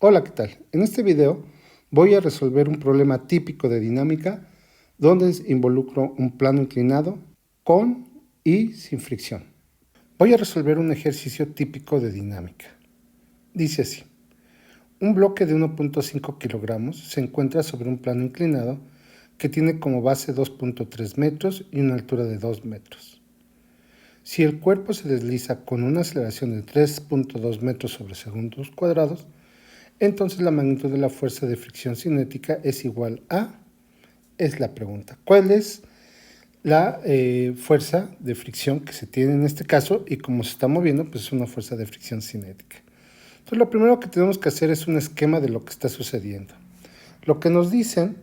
Hola, ¿qué tal? En este video voy a resolver un problema típico de dinámica donde involucro un plano inclinado con y sin fricción. Voy a resolver un ejercicio típico de dinámica. Dice así: un bloque de 1.5 kilogramos se encuentra sobre un plano inclinado que tiene como base 2.3 metros y una altura de 2 metros. Si el cuerpo se desliza con una aceleración de 3.2 metros sobre segundos cuadrados, entonces la magnitud de la fuerza de fricción cinética es igual a, es la pregunta. ¿Cuál es la fuerza de fricción que se tiene en este caso? Y como se está moviendo, pues es una fuerza de fricción cinética. Entonces lo primero que tenemos que hacer es un esquema de lo que está sucediendo. Lo que nos dicen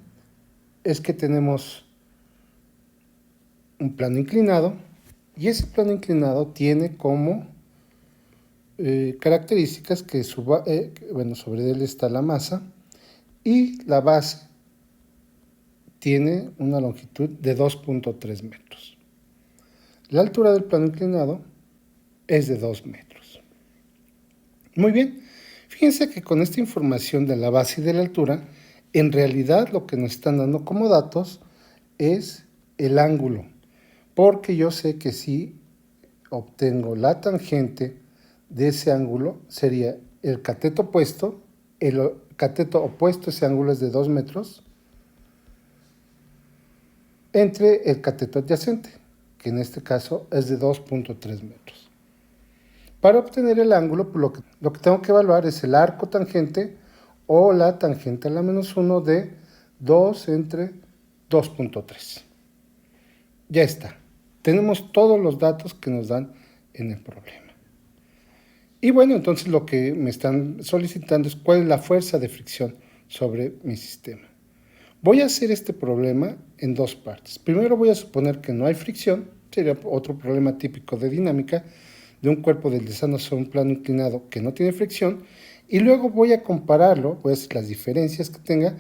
es que tenemos un plano inclinado y ese plano inclinado tiene como características que sobre él está la masa y la base tiene una longitud de 2.3 metros. La altura del plano inclinado es de 2 metros. Muy bien, fíjense que con esta información de la base y de la altura, en realidad lo que nos están dando como datos es el ángulo, porque yo sé que si obtengo la tangente de ese ángulo, sería el cateto opuesto, el cateto opuesto a ese ángulo es de 2 metros, entre el cateto adyacente, que en este caso es de 2.3 metros. Para obtener el ángulo, pues lo que tengo que evaluar es el arco tangente o la tangente a la menos 1 de 2 entre 2.3. Ya está. Tenemos todos los datos que nos dan en el problema. Y bueno, entonces lo que me están solicitando es cuál es la fuerza de fricción sobre mi sistema. Voy a hacer este problema en dos partes. Primero voy a suponer que no hay fricción, sería otro problema típico de dinámica, de un cuerpo deslizando sobre un plano inclinado que no tiene fricción, y luego voy a compararlo, voy a hacer las diferencias que tenga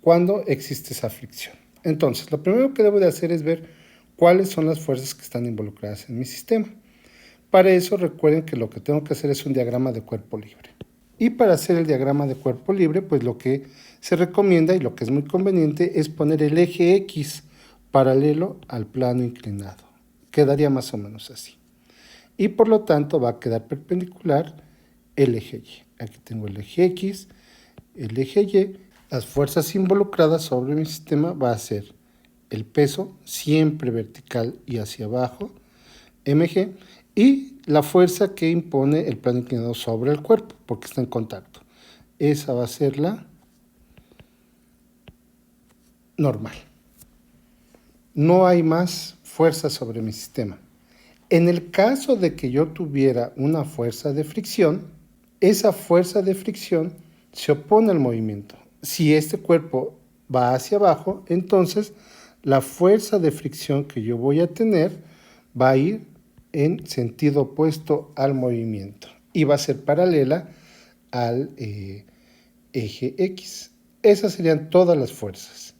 cuando existe esa fricción. Entonces, lo primero que debo de hacer es ver cuáles son las fuerzas que están involucradas en mi sistema. Para eso recuerden que lo que tengo que hacer es un diagrama de cuerpo libre. Y para hacer el diagrama de cuerpo libre, pues lo que se recomienda y lo que es muy conveniente es poner el eje X paralelo al plano inclinado. Quedaría más o menos así. Y por lo tanto va a quedar perpendicular el eje Y. Aquí tengo el eje X, el eje Y. Las fuerzas involucradas sobre mi sistema va a ser el peso, siempre vertical y hacia abajo, mg, y la fuerza que impone el plano inclinado sobre el cuerpo, porque está en contacto. Esa va a ser la normal. No hay más fuerza sobre mi sistema. En el caso de que yo tuviera una fuerza de fricción, esa fuerza de fricción se opone al movimiento. Si este cuerpo va hacia abajo, entonces la fuerza de fricción que yo voy a tener va a ir en sentido opuesto al movimiento y va a ser paralela al eje X. Esas serían todas las fuerzas.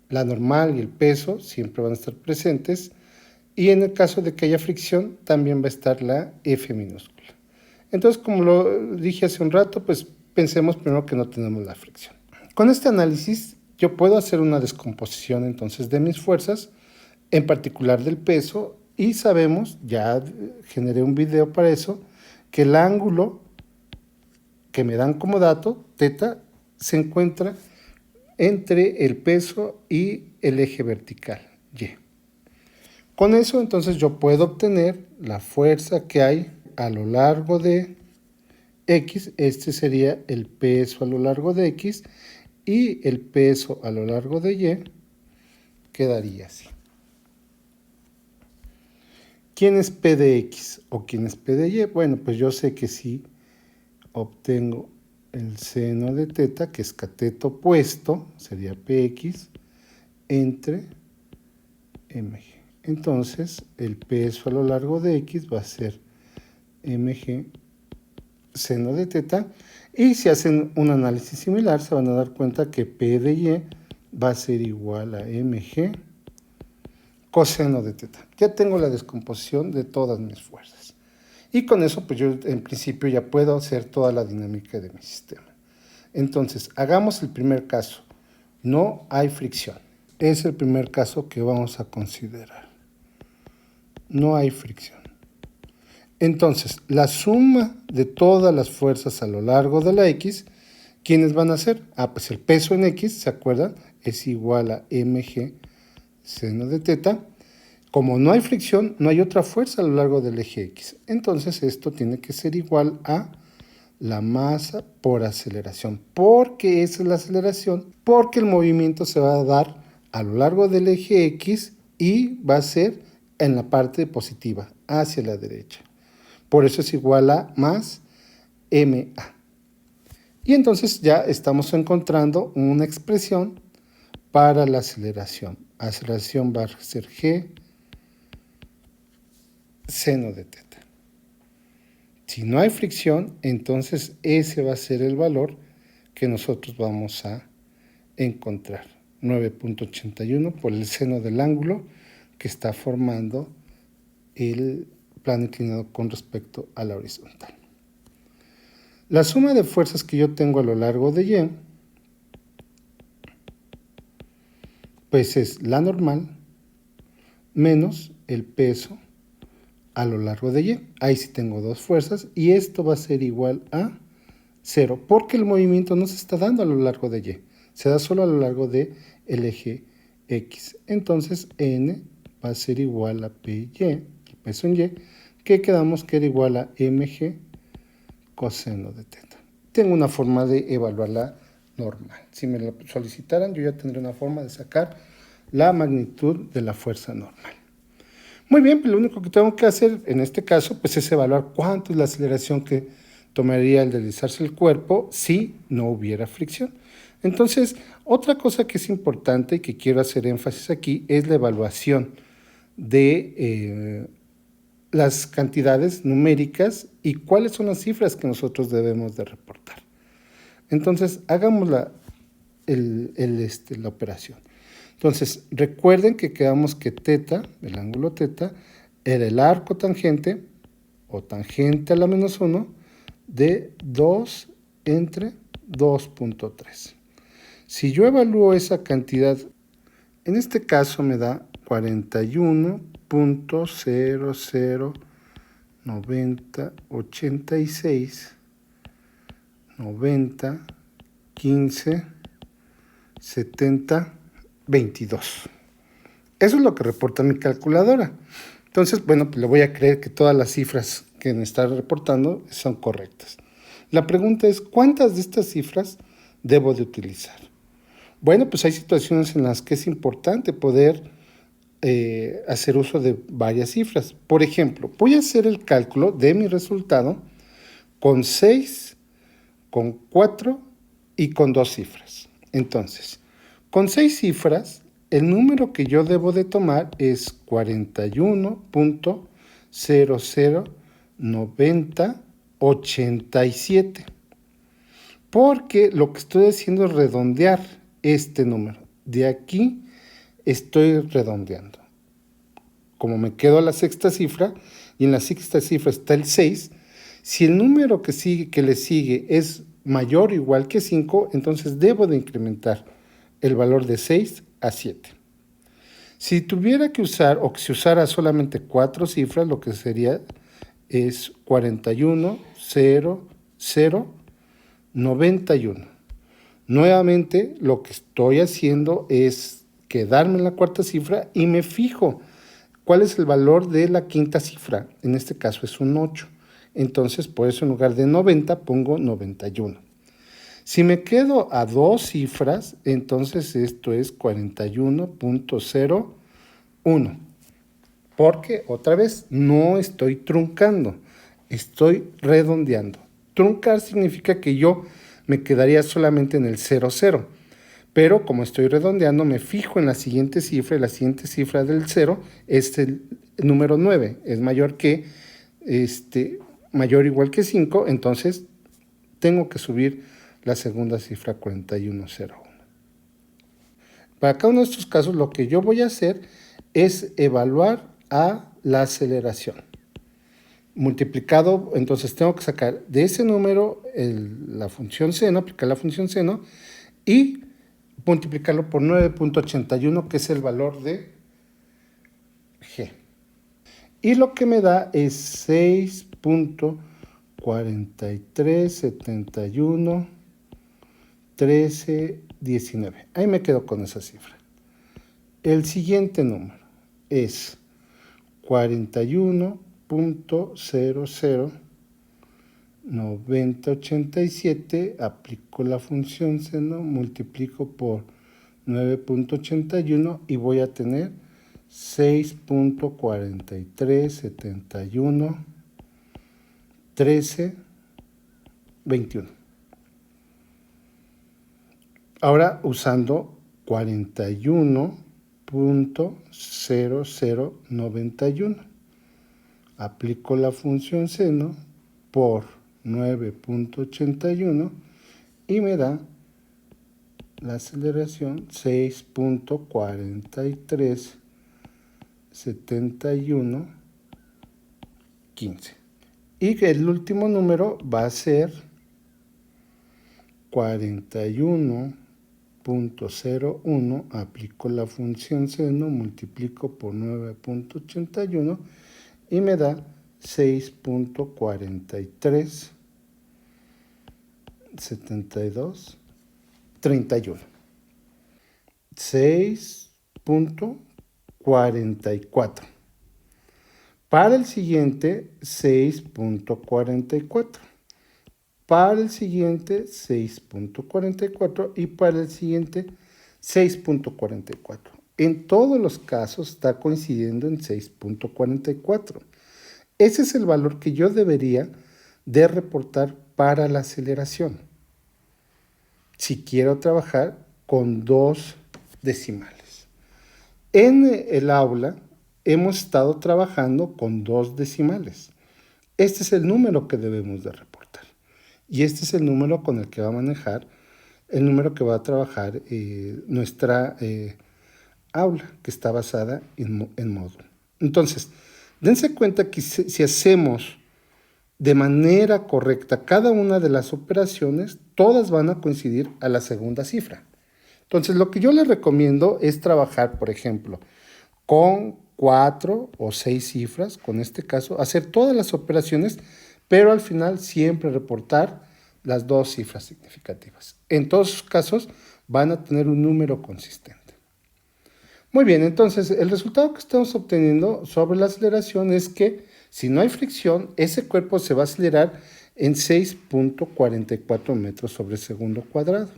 La normal y el peso siempre van a estar presentes, y en el caso de que haya fricción también va a estar la F minúscula. Entonces, como lo dije hace un rato, pues pensemos primero que no tenemos la fricción. Con este análisis yo puedo hacer una descomposición entonces de mis fuerzas, en particular del peso, y sabemos, ya generé un video para eso, que el ángulo que me dan como dato, θ, se encuentra entre el peso y el eje vertical, Y. Con eso entonces yo puedo obtener la fuerza que hay a lo largo de X, este sería el peso a lo largo de X, y el peso a lo largo de Y quedaría así. ¿Quién es P de X o quién es P de Y? Bueno, pues yo sé que si obtengo el seno de θ, que es cateto opuesto, sería Px entre mg. Entonces, el peso a lo largo de X va a ser mg seno de θ, y si hacen un análisis similar se van a dar cuenta que P de Y va a ser igual a mg coseno de θ. Ya tengo la descomposición de todas mis fuerzas. Y con eso, pues yo en principio ya puedo hacer toda la dinámica de mi sistema. Entonces, hagamos el primer caso. No hay fricción. Es el primer caso que vamos a considerar. No hay fricción. Entonces, la suma de todas las fuerzas a lo largo de la X, ¿quiénes van a ser? Pues el peso en X, ¿se acuerdan? Es igual a mg seno de teta. Como no hay fricción, no hay otra fuerza a lo largo del eje X. Entonces, esto tiene que ser igual a la masa por aceleración. ¿Por qué esa es la aceleración? Porque el movimiento se va a dar a lo largo del eje X y va a ser en la parte positiva, hacia la derecha. Por eso es igual a más ma. Y entonces ya estamos encontrando una expresión para la aceleración. Aceleración va a ser g seno de teta. Si no hay fricción, entonces ese va a ser el valor que nosotros vamos a encontrar. 9.81 por el seno del ángulo que está formando el plano inclinado con respecto a la horizontal. La suma de fuerzas que yo tengo a lo largo de Y, pues es la normal menos el peso a lo largo de Y. Ahí sí tengo dos fuerzas y esto va a ser igual a 0, porque el movimiento no se está dando a lo largo de Y, se da solo a lo largo del eje X. Entonces N va a ser igual a PY, el peso en Y, que quedamos que era igual a mg coseno de teta. Tengo una forma de evaluarla normal. Si me la solicitaran, yo ya tendría una forma de sacar la magnitud de la fuerza normal. Muy bien, pues lo único que tengo que hacer en este caso pues es evaluar cuánto es la aceleración que tomaría el deslizarse el cuerpo si no hubiera fricción. Entonces, otra cosa que es importante y que quiero hacer énfasis aquí es la evaluación de las cantidades numéricas y cuáles son las cifras que nosotros debemos de reportar. Entonces, hagamos la operación. Entonces, recuerden que quedamos que teta, el ángulo teta, era el arco tangente o tangente a la menos 1 de 2 entre 2.3. Si yo evalúo esa cantidad, en este caso me da 41.009086 90 15 70 22. Eso es lo que reporta mi calculadora. Entonces, bueno, pues le voy a creer que todas las cifras que me está reportando son correctas. La pregunta es, ¿cuántas de estas cifras debo de utilizar? Bueno, pues hay situaciones en las que es importante poder hacer uso de varias cifras. Por ejemplo, voy a hacer el cálculo de mi resultado con 6, con 4 y con 2 cifras. Entonces, con 6 cifras, el número que yo debo de tomar es 41.009087, porque lo que estoy haciendo es redondear este número. De aquí estoy redondeando. Como me quedo a la sexta cifra, y en la sexta cifra está el 6, si el número que le sigue es mayor o igual que 5, entonces debo de incrementar el valor de 6 a 7. Si tuviera que usar, o que se usara solamente 4 cifras, lo que sería es 41.0091. Nuevamente, lo que estoy haciendo es quedarme en la cuarta cifra y me fijo cuál es el valor de la quinta cifra. En este caso es un 8. Entonces, por eso en lugar de 90 pongo 91. Si me quedo a 2 cifras, entonces esto es 41.01. Porque, otra vez, no estoy truncando, estoy redondeando. Truncar significa que yo me quedaría solamente en el 00. Pero como estoy redondeando, me fijo en la siguiente cifra, y la siguiente cifra del 0 es el número 9. Es mayor o igual que 5, entonces tengo que subir la segunda cifra 4101. Para cada uno de estos casos, lo que yo voy a hacer es evaluar a la aceleración. multiplicado, entonces tengo que sacar de ese número la función seno, aplicar la función seno y multiplicarlo por 9.81, que es el valor de G. Y lo que me da es 6.4371 1319. Ahí me quedo con esa cifra. El siguiente número es 41.009087. Aplico la función seno, multiplico por 9.81 y voy a tener 6.4371 1321. Ahora usando 41.0091, aplico la función seno por 9.81 y me da la aceleración 6.4371 15. Y el último número va a ser 41.01, aplico la función seno, multiplico por 9.81 y me da 6.4372 31. 6.44. Para el siguiente, 6.44. Para el siguiente, 6.44. Y para el siguiente, 6.44. En todos los casos está coincidiendo en 6.44. Ese es el valor que yo debería de reportar para la aceleración, si quiero trabajar con 2 decimales. En el aula hemos estado trabajando con 2 decimales. Este es el número que debemos de reportar. Y este es el número con el que va a manejar, el número que va a trabajar nuestra aula, que está basada en módulo. Entonces, dense cuenta que si hacemos de manera correcta cada una de las operaciones, todas van a coincidir a la segunda cifra. Entonces, lo que yo les recomiendo es trabajar, por ejemplo, con 4 o 6 cifras, con este caso, hacer todas las operaciones, pero al final siempre reportar las 2 cifras significativas. En todos los casos van a tener un número consistente. Muy bien, entonces el resultado que estamos obteniendo sobre la aceleración es que si no hay fricción, ese cuerpo se va a acelerar en 6.44 metros sobre segundo cuadrado.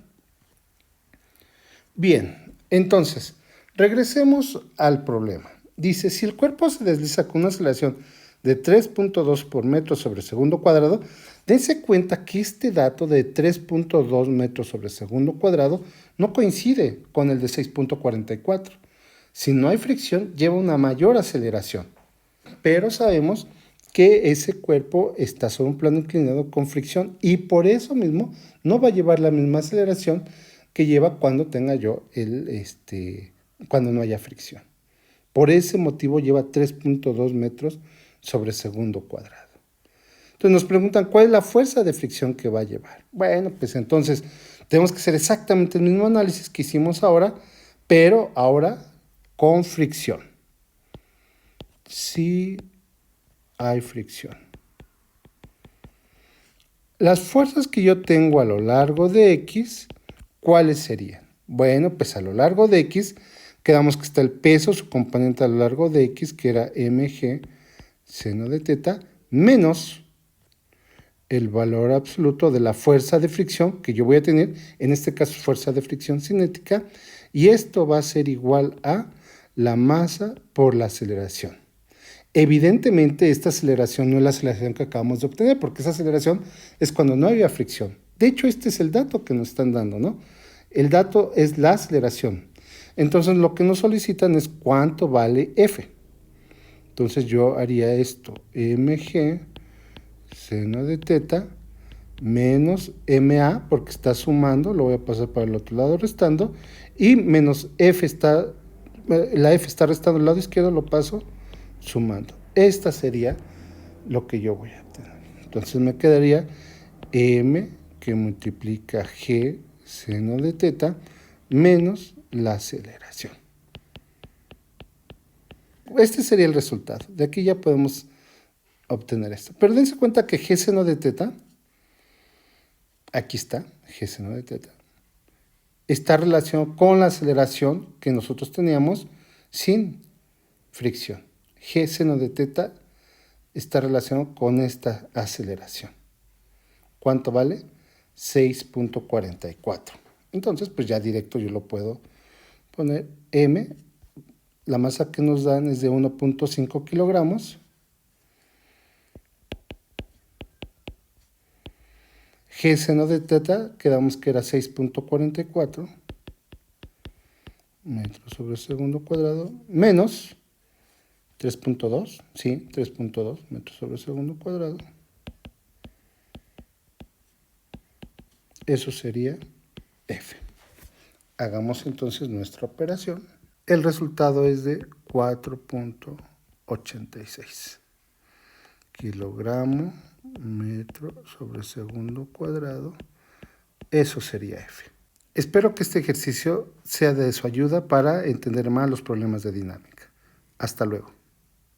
Bien, entonces, regresemos al problema. Dice, si el cuerpo se desliza con una aceleración de 3.2 por metro sobre segundo cuadrado, dense cuenta que este dato de 3.2 metros sobre segundo cuadrado no coincide con el de 6.44. Si no hay fricción, lleva una mayor aceleración. Pero sabemos que ese cuerpo está sobre un plano inclinado con fricción y por eso mismo no va a llevar la misma aceleración que lleva cuando tenga yo cuando no haya fricción. Por ese motivo lleva 3.2 metros sobre segundo cuadrado. Entonces nos preguntan cuál es la fuerza de fricción que va a llevar. Bueno, pues entonces tenemos que hacer exactamente el mismo análisis que hicimos ahora, pero ahora con fricción. Si hay fricción. Las fuerzas que yo tengo a lo largo de X, ¿cuáles serían? Bueno, pues a lo largo de X, quedamos que está el peso, su componente a lo largo de X, que era mg seno de teta, menos el valor absoluto de la fuerza de fricción que yo voy a tener, en este caso fuerza de fricción cinética, y esto va a ser igual a la masa por la aceleración. Evidentemente esta aceleración no es la aceleración que acabamos de obtener, porque esa aceleración es cuando no había fricción. De hecho, este es el dato que nos están dando, ¿no? El dato es la aceleración. Entonces lo que nos solicitan es cuánto vale F. Entonces yo haría esto, mg seno de teta menos ma, porque está sumando, lo voy a pasar para el otro lado restando, y menos F la F está restando al lado izquierdo, lo paso sumando. Esta sería lo que yo voy a obtener. Entonces me quedaría m que multiplica g seno de teta menos la aceleración. Este sería el resultado. De aquí ya podemos obtener esto. Pero dense cuenta que g seno de teta, aquí está, g seno de teta, está relacionado con la aceleración que nosotros teníamos sin fricción. G seno de teta está relacionado con esta aceleración. ¿Cuánto vale? 6.44. Entonces, pues ya directo yo lo puedo poner. M, la masa que nos dan es de 1.5 kilogramos. G seno de teta, quedamos que era 6.44 metros sobre segundo cuadrado, menos 3.2, sí, 3.2 metros sobre segundo cuadrado. Eso sería F. Hagamos entonces nuestra operación. El resultado es de 4.86 kilogramo metro sobre segundo cuadrado. Eso sería F. Espero que este ejercicio sea de su ayuda para entender más los problemas de dinámica. Hasta luego.